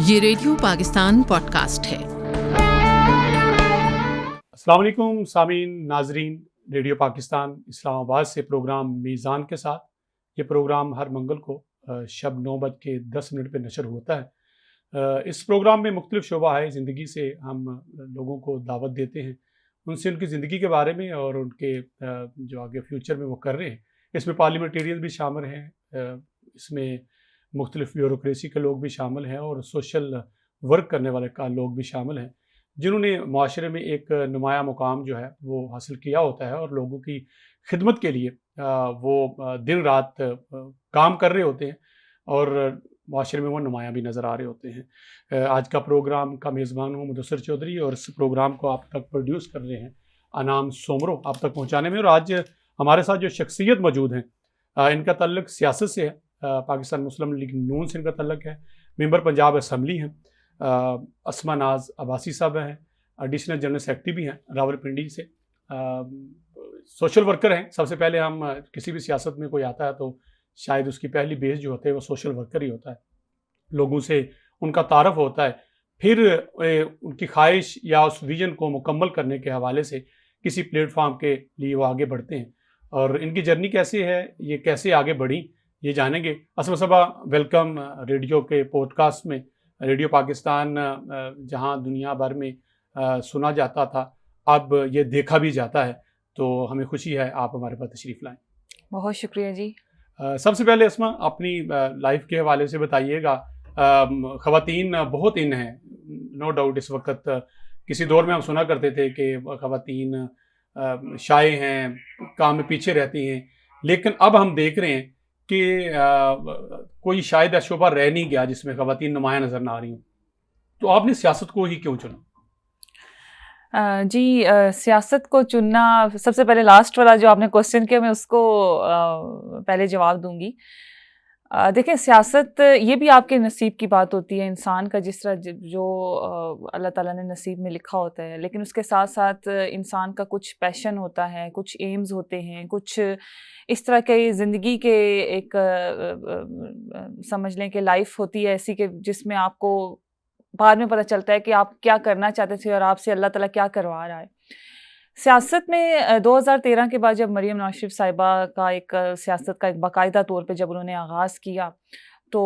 یہ radio Pakistan pod cost ہے۔ السلام علیکم سامعین، ناظرین، ریڈیو پاکستان اسلام آباد سے پروگرام میزان کے ساتھ یہ پروگرام ہر منگل کو شب 9:10 پہ نشر ہوتا ہے۔ اس پروگرام میں مختلف شعبہ ہے زندگی سے ہم لوگوں کو دعوت دیتے ہیں، ان سے ان کی زندگی کے بارے میں اور ان کے جو آگے فیوچر میں وہ کر رہے ہیں۔ اس میں پارلیمنٹیرین بھی شامل ہیں، اس میں مختلف بیوروکریسی کے لوگ بھی شامل ہیں اور سوشل ورک کرنے والے کا لوگ بھی شامل ہیں، جنہوں نے معاشرے میں ایک نمایاں مقام جو ہے وہ حاصل کیا ہوتا ہے اور لوگوں کی خدمت کے لیے وہ دن رات کام کر رہے ہوتے ہیں اور معاشرے میں وہ نمایاں بھی نظر آ رہے ہوتے ہیں۔ آج کا پروگرام کا میزبان ہوں مدثر چودھری، اور اس پروگرام کو آپ تک پروڈیوس کر رہے ہیں انعام سومرو آپ تک پہنچانے میں۔ اور آج ہمارے ساتھ جو شخصیت موجود ہیں ان کا تعلق سیاست سے ہے، پاکستان مسلم لیگ نون سے ان کا تعلق ہے، ممبر پنجاب اسمبلی ہیں، اسما ناز عباسی صاحب ہیں، ایڈیشنل جنرل سیکرٹری بھی ہیں راولپنڈی سے، سوشل ورکر ہیں۔ سب سے پہلے ہم کسی بھی سیاست میں کوئی آتا ہے تو شاید اس کی پہلی بیس جو ہوتے ہے وہ سوشل ورکر ہی ہوتا ہے، لوگوں سے ان کا تعارف ہوتا ہے، پھر ان کی خواہش یا اس ویژن کو مکمل کرنے کے حوالے سے کسی پلیٹ فارم کے لیے وہ آگے بڑھتے ہیں۔ اور ان کی جرنی کیسی ہے، یہ کیسے آگے بڑھی، یہ جانیں گے۔ اسما صاحبہ ویلکم ریڈیو کے پوڈ کاسٹ میں۔ ریڈیو پاکستان جہاں دنیا بھر میں سنا جاتا تھا، اب یہ دیکھا بھی جاتا ہے، تو ہمیں خوشی ہے آپ ہمارے پاس تشریف لائیں۔ بہت شکریہ جی۔ سب سے پہلے اسما اپنی لائف کے حوالے سے بتائیے گا۔ خواتین بہت ان ہیں، نو ڈاؤٹ، اس وقت کسی دور میں ہم سنا کرتے تھے کہ خواتین شائع ہیں، کام میں پیچھے رہتی ہیں، لیکن اب ہم دیکھ رہے ہیں کہ کوئی شاید شعبہ رہ نہیں گیا جس میں خواتین نمایاں نظر نہ آ رہی ہوں، تو آپ نے سیاست کو ہی کیوں چنا؟ جی، سیاست کو چننا، سب سے پہلے لاسٹ والا جو آپ نے کوسچن کیا میں اس کو پہلے جواب دوں گی۔ دیکھیں، سیاست یہ بھی آپ کے نصیب کی بات ہوتی ہے، انسان کا جس طرح جو اللہ تعالیٰ نے نصیب میں لکھا ہوتا ہے، لیکن اس کے ساتھ ساتھ انسان کا کچھ پیشن ہوتا ہے، کچھ ایمز ہوتے ہیں، کچھ اس طرح کے زندگی کے ایک سمجھ لیں کہ لائف ہوتی ہے ایسی کہ جس میں آپ کو بعد میں پتہ چلتا ہے کہ آپ کیا کرنا چاہتے تھے اور آپ سے اللہ تعالیٰ کیا کروا رہا ہے۔ سیاست میں 2013 کے بعد جب مریم نواز شریف صاحبہ کا ایک سیاست کا ایک باقاعدہ طور پہ جب انہوں نے آغاز کیا، تو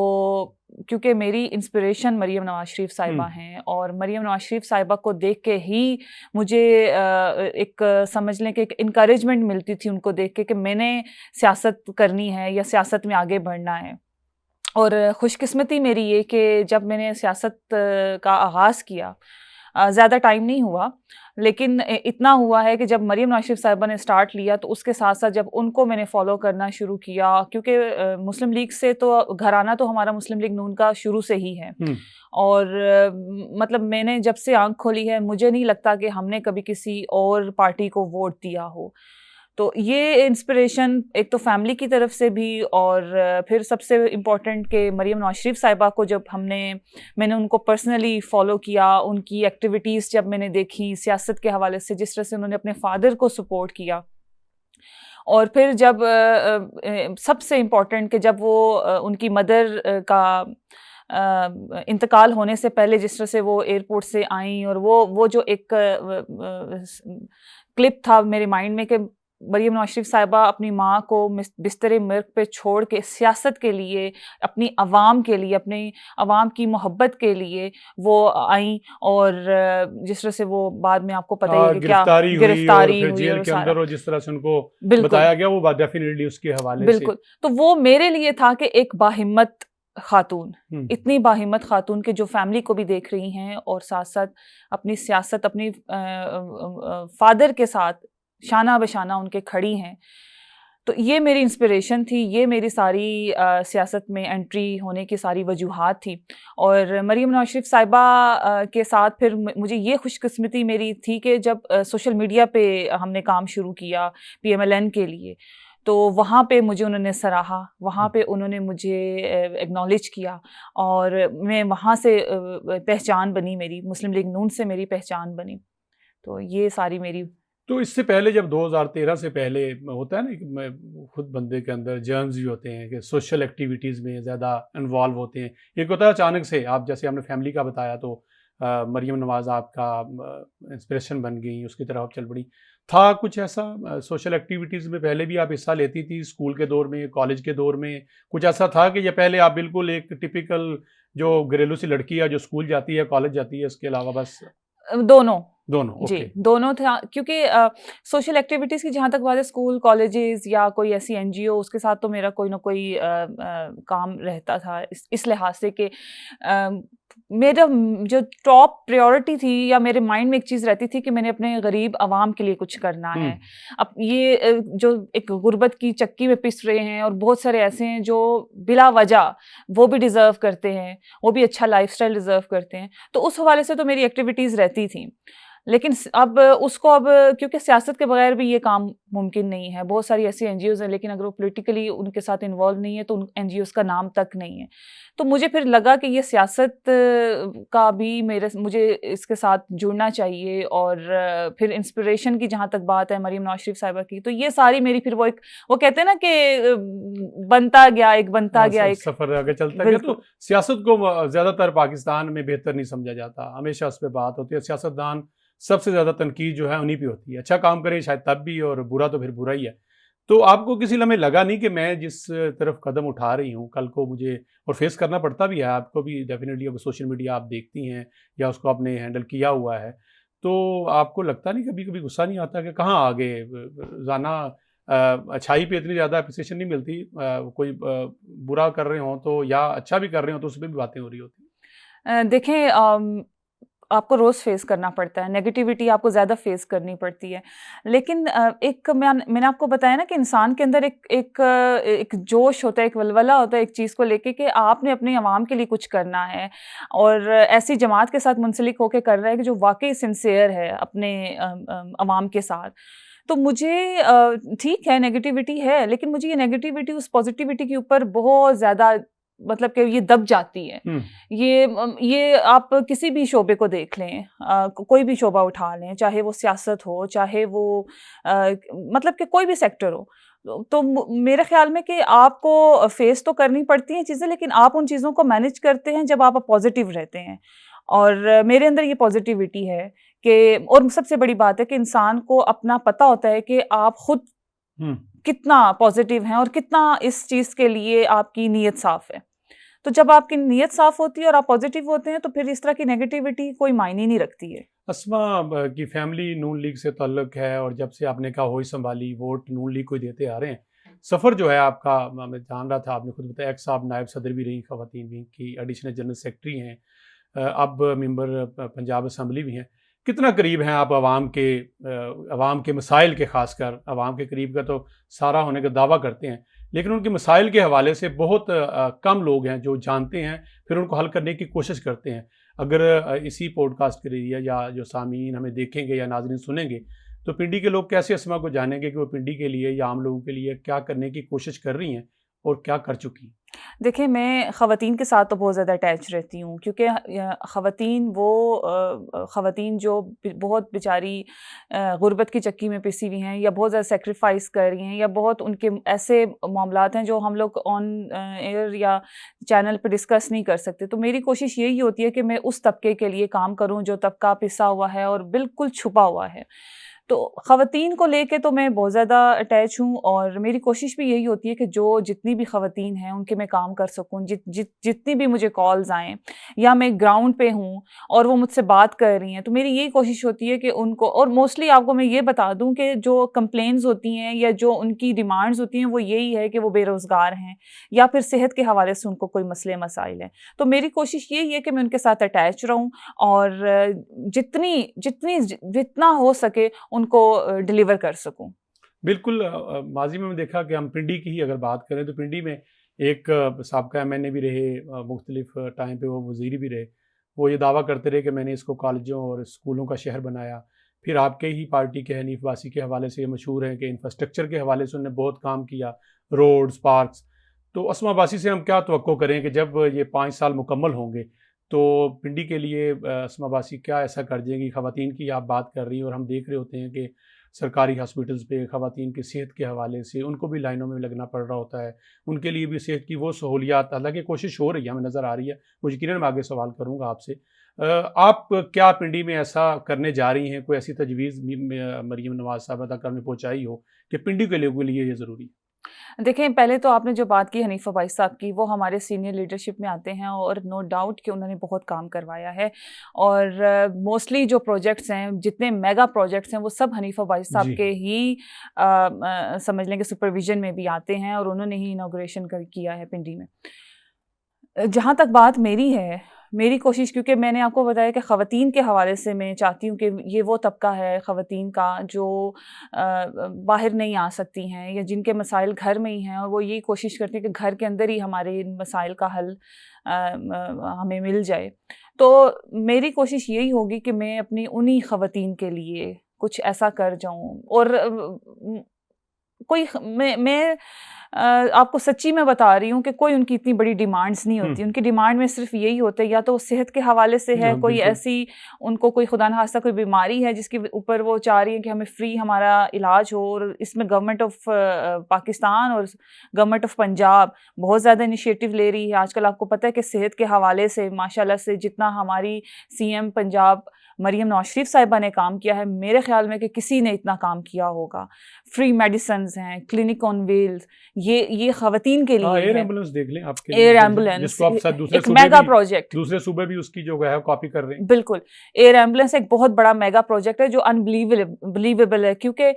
کیونکہ میری انسپریشن مریم نواز شریف صاحبہ ہیں، اور مریم نواز شریف صاحبہ کو دیکھ کے ہی مجھے ایک سمجھ لیں کہ ایک انکریجمنٹ ملتی تھی ان کو دیکھ کے کہ میں نے سیاست کرنی ہے یا سیاست میں آگے بڑھنا ہے۔ اور خوش قسمتی میری یہ کہ جب میں نے سیاست کا آغاز کیا، زیادہ ٹائم نہیں ہوا، لیکن اتنا ہوا ہے کہ جب مریم نواز شریف صاحبہ نے سٹارٹ لیا تو اس کے ساتھ ساتھ جب ان کو میں نے فالو کرنا شروع کیا، کیونکہ مسلم لیگ سے تو گھرانہ تو ہمارا مسلم لیگ نون کا شروع سے ہی ہے، اور مطلب میں نے جب سے آنکھ کھولی ہے مجھے نہیں لگتا کہ ہم نے کبھی کسی اور پارٹی کو ووٹ دیا ہو۔ تو یہ انسپریشن ایک تو فیملی کی طرف سے بھی، اور پھر سب سے امپورٹنٹ کہ مریم نواز شریف صاحبہ کو جب میں نے ان کو پرسنلی فالو کیا، ان کی ایکٹیویٹیز جب میں نے دیکھی سیاست کے حوالے سے، جس طرح سے انہوں نے اپنے فادر کو سپورٹ کیا، اور پھر جب سب سے امپورٹنٹ کہ جب وہ ان کی مدر کا انتقال ہونے سے پہلے جس طرح سے وہ ایئرپورٹ سے آئیں، اور وہ جو ایک کلپ تھا میرے مائنڈ میں کہ مریم نواز شریف صاحبہ اپنی ماں کو بستر مرگ پہ چھوڑ کے سیاست کے لیے، اپنی عوام کے لیے، اپنی عوام کی محبت کے لیے وہ آئیں، اور جس طرح سے وہ بعد میں آپ کو پتہ ہی ہے کہ کیا گرفتاری ہوئی جیل کے اندر، اور جس طرح سے ان کو بالکل بتایا گیا وہ ڈیفینیٹلی اس کے حوالے سے بالکل، تو وہ میرے لیے تھا کہ ایک باہمت خاتون، اتنی باہمت خاتون کہ جو فیملی کو بھی دیکھ رہی ہیں اور ساتھ ساتھ اپنی سیاست اپنی فادر کے ساتھ شانہ بشانہ ان کے کھڑی ہیں، تو یہ میری انسپریشن تھی، یہ میری ساری سیاست میں انٹری ہونے کی ساری وجوہات تھی۔ اور مریم نواز شریف صاحبہ کے ساتھ پھر مجھے یہ خوش قسمتی میری تھی کہ جب سوشل میڈیا پہ ہم نے کام شروع کیا PMLN کے لیے، تو وہاں پہ مجھے انہوں نے سراہا، وہاں پہ انہوں نے مجھے ایکنالج کیا، اور میں وہاں سے پہچان بنی، میری مسلم لیگ نون سے میری پہچان بنی۔ تو یہ ساری میری تو اس سے پہلے جب 2013 سے پہلے ہوتا ہے نا کہ خود بندے کے اندر جرمز بھی ہوتے ہیں کہ سوشل ایکٹیویٹیز میں زیادہ انوالو ہوتے ہیں. ایک ہوتا ہے اچانک سے آپ جیسے ہم نے فیملی کا بتایا تو مریم نواز آپ کا انسپریشن بن گئی, اس کی طرف آپ چل پڑی. تھا کچھ ایسا سوشل ایکٹیویٹیز میں پہلے بھی آپ حصہ لیتی تھی اسکول کے دور میں, کالج کے دور میں کچھ ایسا تھا کہ یہ پہلے آپ بالکل ایک ٹپیکل جو گھریلو سی لڑکی ہے جو اسکول جاتی ہے کالج جاتی ہے اس کے علاوہ بس؟ دونوں دونوں جی دونوں تھا, کیونکہ سوشل ایکٹیویٹیز کی جہاں تک بات ہے اسکول کالجز یا کوئی ایسی این جی او, اس کے ساتھ تو میرا کوئی نہ کوئی کام رہتا تھا اس لحاظ سے کہ میرا جو ٹاپ پریورٹی تھی یا میرے مائنڈ میں ایک چیز رہتی تھی کہ میں نے اپنے غریب عوام کے لیے کچھ کرنا ہے. اب یہ جو ایک غربت کی چکی میں پس رہے ہیں اور بہت سارے ایسے ہیں جو بلا وجہ وہ بھی ڈیزرو کرتے ہیں, وہ بھی اچھا لائف اسٹائل ڈیزرو کرتے ہیں, تو اس حوالے سے تو میری ایکٹیویٹیز رہتی تھیں. لیکن اب اس کو کیونکہ سیاست کے بغیر بھی یہ کام ممکن نہیں ہے. بہت ساری ایسی این جی اوز ہیں لیکن اگر وہ پولیٹیکلی ان کے ساتھ انوالو نہیں ہے تو ان این جی اوز کا نام تک نہیں ہے. تو مجھے پھر لگا کہ یہ سیاست کا بھی مجھے اس کے ساتھ جڑنا چاہیے. اور پھر انسپریشن کی جہاں تک بات ہے مریم نواز شریف صاحبہ کی, تو یہ ساری میری پھر وہ کہتے ہیں نا کہ بنتا گیا ایک سفر آگے چلتا گیا. تو سیاست کو زیادہ تر پاکستان میں بہتر نہیں سمجھا جاتا, ہمیشہ اس پہ بات ہوتی ہے. سیاستدان سب سے زیادہ تنقید جو ہے انہی پہ ہوتی ہے, اچھا کام کرے شاید تب بھی اور برا تو پھر برا ہی ہے. تو آپ کو کسی لمحے لگا نہیں کہ میں جس طرف قدم اٹھا رہی ہوں کل کو مجھے اور فیس کرنا پڑتا بھی ہے آپ کو بھی ڈیفینیٹلی, اگر سوشل میڈیا آپ دیکھتی ہیں یا اس کو آپ نے ہینڈل کیا ہوا ہے تو آپ کو لگتا نہیں کبھی کبھی غصہ نہیں آتا کہ کہاں آگے زانا اچھائی پہ اتنی زیادہ اپریسیشن نہیں ملتی, کوئی برا کر رہے ہوں تو یا اچھا بھی کر رہے ہوں تو اس پہ بھی باتیں ہو رہی ہوتی؟ دیکھیں آپ کو روز فیس کرنا پڑتا ہے, نیگیٹیوٹی آپ کو زیادہ فیس کرنی پڑتی ہے. لیکن ایک میں نے آپ کو بتایا نا کہ انسان کے اندر ایک جوش ہوتا ہے, ایک ولولہ ہوتا ہے ایک چیز کو لے کے کہ آپ نے اپنے عوام کے لیے کچھ کرنا ہے اور ایسی جماعت کے ساتھ منسلک ہو کے کر رہا ہے کہ جو واقعی سنسیئر ہے اپنے عوام کے ساتھ. تو مجھے ٹھیک ہے نیگیٹیوٹی ہے, لیکن مجھے یہ نیگیٹیوٹی اس پازیٹیوٹی کے اوپر بہت زیادہ مطلب کہ یہ دب جاتی ہے. یہ آپ کسی بھی شعبے کو دیکھ لیں, کوئی بھی شعبہ اٹھا لیں, چاہے وہ سیاست ہو, چاہے وہ مطلب کہ کوئی بھی سیکٹر ہو, تو میرے خیال میں کہ آپ کو فیس تو کرنی پڑتی ہیں چیزیں, لیکن آپ ان چیزوں کو مینیج کرتے ہیں جب آپ پازیٹیو رہتے ہیں. اور میرے اندر یہ پازیٹیوٹی ہے کہ, اور سب سے بڑی بات ہے کہ انسان کو اپنا پتہ ہوتا ہے کہ آپ خود کتنا پازیٹیو ہیں اور کتنا اس چیز کے لیے آپ کی نیت صاف ہے. تو جب آپ کی نیت صاف ہوتی ہے اور آپ پازیٹیو ہوتے ہیں تو پھر اس طرح کی نیگیٹیوٹی کوئی معنی نہیں رکھتی ہے. اسما کی فیملی نون لیگ سے تعلق ہے اور جب سے آپ نے کہا ہوئی سنبھالی ووٹ نون لیگ کو دیتے آ رہے ہیں. سفر جو ہے آپ کا, میں جان رہا تھا آپ نے خود بتایا, ایک صاحب نائب صدر بھی رہی, خواتین بھی کی ایڈیشنل جنرل سیکرٹری ہیں, اب ممبر پنجاب اسمبلی بھی ہیں. کتنا قریب ہیں آپ عوام کے مسائل کے, خاص کر عوام کے قریب کا تو سارا ہونے کا دعویٰ کرتے ہیں, لیکن ان کے مسائل کے حوالے سے بہت کم لوگ ہیں جو جانتے ہیں, پھر ان کو حل کرنے کی کوشش کرتے ہیں. اگر اسی پوڈ کاسٹ کے ذریعے یا جو سامعین ہمیں دیکھیں گے یا ناظرین سنیں گے تو پنڈی کے لوگ کیسے اسما کو جانیں گے کہ وہ پنڈی کے لیے یا عام لوگوں کے لیے کیا کرنے کی کوشش کر رہی ہیں اور کیا کر چکی ہیں؟ دیکھیں میں خواتین کے ساتھ تو بہت زیادہ اٹیچ رہتی ہوں, کیونکہ خواتین جو بہت بیچاری غربت کی چکی میں پسی ہوئی ہیں یا بہت زیادہ سیکریفائس کر رہی ہیں یا بہت ان کے ایسے معاملات ہیں جو ہم لوگ آن ایئر یا چینل پہ ڈسکس نہیں کر سکتے. تو میری کوشش یہی ہوتی ہے کہ میں اس طبقے کے لیے کام کروں جو طبقہ پسا ہوا ہے اور بالکل چھپا ہوا ہے. تو خواتین کو لے کے تو میں بہت زیادہ اٹیچ ہوں, اور میری کوشش بھی یہی ہوتی ہے کہ جو جتنی بھی خواتین ہیں ان کے میں کام کر سکوں. جتنی بھی مجھے کالز آئیں یا میں گراؤنڈ پہ ہوں اور وہ مجھ سے بات کر رہی ہیں, تو میری یہی کوشش ہوتی ہے کہ ان کو, اور موسٹلی آپ کو میں یہ بتا دوں کہ جو کمپلینز ہوتی ہیں یا جو ان کی ڈیمانڈز ہوتی ہیں وہ یہی ہے کہ وہ بے روزگار ہیں یا پھر صحت کے حوالے سے ان کو کوئی مسئلے مسائل ہیں. تو میری کوشش یہی ہے کہ میں ان کے ساتھ اٹیچ رہوں اور جتنا ہو سکے ان کو ڈیلیور کر سکوں. بالکل. ماضی میں دیکھا کہ ہم پنڈی کی ہی اگر بات کریں تو پنڈی میں ایک سابقہ ایم این اے بھی رہے, مختلف ٹائم پہ وہ وزیر بھی رہے, وہ یہ دعویٰ کرتے رہے کہ میں نے اس کو کالجوں اور اسکولوں کا شہر بنایا. پھر آپ کے ہی پارٹی کے حنیف باسی کے حوالے سے یہ مشہور ہے کہ انفراسٹرکچر کے حوالے سے انہوں نے بہت کام کیا, روڈز, پارکس. تو اسما باسی سے ہم کیا توقع کریں کہ جب یہ 5 سال مکمل ہوں گے تو پنڈی کے لیے اسما باسی کیا ایسا کر دیں گی؟ خواتین کی آپ بات کر رہی ہیں اور ہم دیکھ رہے ہوتے ہیں کہ سرکاری ہاسپٹلز پہ خواتین کی صحت کے حوالے سے ان کو بھی لائنوں میں لگنا پڑ رہا ہوتا ہے، ان کے لیے بھی صحت کی وہ سہولیات، حالانکہ کوشش ہو رہی ہے، ہمیں نظر آ رہی ہے، وہ یقیناً میں آگے سوال کروں گا آپ سے۔ آپ کیا پنڈی میں ایسا کرنے جا رہی ہیں، کوئی ایسی تجویز مریم نواز صاحبہ تک آپ نے پہنچائی ہو کہ پنڈی کے لوگوں کے لیے یہ ضروری ہے؟ دیکھیں، پہلے تو آپ نے جو بات کی حنیفہ بائیس صاحب کی، وہ ہمارے سینئر لیڈرشپ میں آتے ہیں اور نو ڈاؤٹ کہ انہوں نے بہت کام کروایا ہے، اور موسٹلی جو پروجیکٹس ہیں، جتنے میگا پروجیکٹس ہیں، وہ سب حنیفہ بائیس صاحب جی کے ہی سمجھ لیں کہ سپرویژن میں بھی آتے ہیں، اور انہوں نے ہی انوگریشن کیا ہے پنڈی میں۔ جہاں تک بات میری ہے، میری کوشش، کیونکہ میں نے آپ کو بتایا کہ خواتین کے حوالے سے میں چاہتی ہوں کہ یہ وہ طبقہ ہے خواتین کا جو باہر نہیں آ سکتی ہیں، یا جن کے مسائل گھر میں ہی ہیں، اور وہ یہی کوشش کرتی ہیں کہ گھر کے اندر ہی ہمارے ان مسائل کا حل ہمیں مل جائے۔ تو میری کوشش یہی ہوگی کہ میں اپنی انہی خواتین کے لیے کچھ ایسا کر جاؤں، اور کوئی میں آپ کو سچی میں بتا رہی ہوں کہ کوئی ان کی اتنی بڑی ڈیمانڈز نہیں ہوتی، ان کی ڈیمانڈ میں صرف یہی ہوتا ہے، یا تو صحت کے حوالے سے ہے، کوئی بالکل ایسی ان کو کوئی خدا نخواستہ کوئی بیماری ہے جس کے اوپر وہ چاہ رہی ہیں کہ ہمیں فری ہمارا علاج ہو، اور اس میں گورنمنٹ آف پاکستان اور گورنمنٹ آف پنجاب بہت زیادہ انیشیٹو لے رہی ہے۔ آج کل آپ کو پتہ ہے کہ صحت کے حوالے سے ماشاءاللہ سے جتنا ہماری سی ایم پنجاب مریم نواز شریف صاحبہ نے کام کیا ہے، میرے خیال میں کہ کسی نے اتنا کام کیا ہوگا۔ فری میڈیسنز ہیں، کلینک آن ویلز، یہ خواتین کے لیے ایئر ہے۔ ایمبولینس دیکھ لیں آپ کے ایئر جس ایمبولینس کو آپ دوسرے ایک صوبے میگا بھی پروجیکٹ، دوسرے صوبے بھی اس کی جو ہے کاپی کر رہے ہیں۔ بالکل، ایئر ایمبولینس ایک بہت بڑا میگا پروجیکٹ ہے جو انبلیویبل ہے، کیونکہ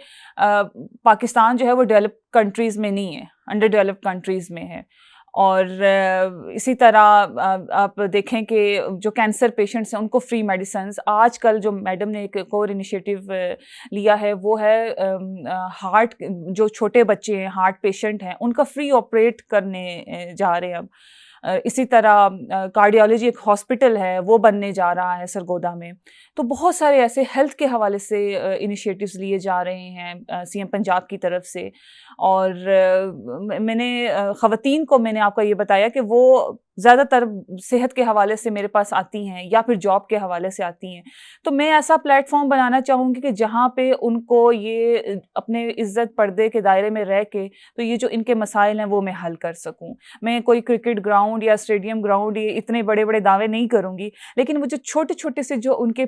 پاکستان جو ہے وہ ڈیولپ کنٹریز میں نہیں ہے، انڈر ڈیولپ کنٹریز میں ہے۔ اور اسی طرح آپ دیکھیں کہ جو کینسر پیشنٹس ہیں ان کو فری میڈیسنز، آج کل جو میڈم نے ایک اور انیشیٹو لیا ہے وہ ہے ہارٹ، جو چھوٹے بچے ہیں، ہارٹ پیشنٹ ہیں، ان کا فری آپریٹ کرنے جا رہے ہیں اب۔ اسی طرح کارڈیالوجی ایک ہاسپٹل ہے، وہ بننے جا رہا ہے سرگودا میں۔ تو بہت سارے ایسے ہیلتھ کے حوالے سے انیشیٹوز لیے جا رہے ہیں سی ایم پنجاب کی طرف سے۔ اور میں نے خواتین کو، میں نے آپ کو یہ بتایا کہ وہ زیادہ تر صحت کے حوالے سے میرے پاس آتی ہیں یا پھر جاب کے حوالے سے آتی ہیں، تو میں ایسا پلیٹ فارم بنانا چاہوں گی کہ جہاں پہ ان کو یہ اپنے عزت پردے کے دائرے میں رہ کے تو یہ جو ان کے مسائل ہیں وہ میں حل کر سکوں۔ میں کوئی کرکٹ گراؤنڈ یا اسٹیڈیم گراؤنڈ یہ اتنے بڑے بڑے دعوے نہیں کروں گی، لیکن وہ جو چھوٹے چھوٹے سے جو ان کے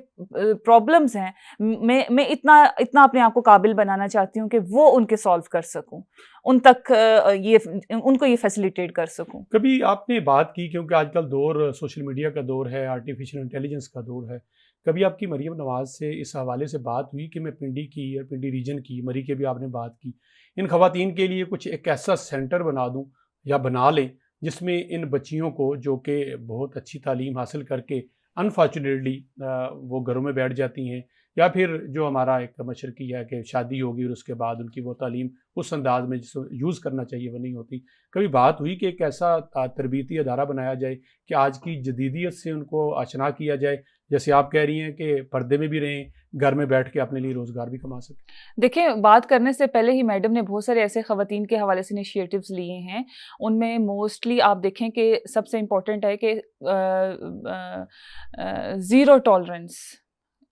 پرابلمز ہیں، میں اتنا اپنے آپ کو قابل بنانا چاہتی ہوں کہ وہ ان کے سالو کر سکوں، ان تک ان کو یہ فیسیلیٹیٹ کر سکوں۔ کبھی آپ نے بات کی، کیونکہ آج کل دور سوشل میڈیا کا دور ہے، آرٹیفیشل انٹیلیجنس کا دور ہے، کبھی آپ کی مریم نواز سے اس حوالے سے بات ہوئی کہ میں پنڈی کی یا پنڈی ریجن کی، مری کے بھی آپ نے بات کی، ان خواتین کے لیے کچھ ایک ایسا سینٹر بنا دوں یا بنا لیں جس میں ان بچیوں کو جو کہ بہت اچھی تعلیم حاصل کر کے انفارچونیٹلی وہ گھروں میں بیٹھ جاتی ہیں، یا پھر جو ہمارا ایک مشرقی ہے کہ شادی ہوگی اور اس کے بعد ان کی وہ تعلیم اس انداز میں جس کو یوز کرنا چاہیے وہ نہیں ہوتی، کبھی بات ہوئی کہ ایک ایسا تربیتی ادارہ بنایا جائے کہ آج کی جدیدیت سے ان کو آشنا کیا جائے، جیسے آپ کہہ رہی ہیں کہ پردے میں بھی رہیں، گھر میں بیٹھ کے اپنے لیے روزگار بھی کما سکیں؟ دیکھیں، بات کرنے سے پہلے ہی میڈم نے بہت سارے ایسے خواتین کے حوالے سے انیشیٹوز لیے ہیں، ان میں موسٹلی آپ دیکھیں کہ سب سے امپورٹنٹ ہے کہ زیرو ٹالرنس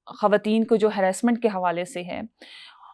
خواتین کو جو ہیراسمنٹ کے حوالے سے ہے،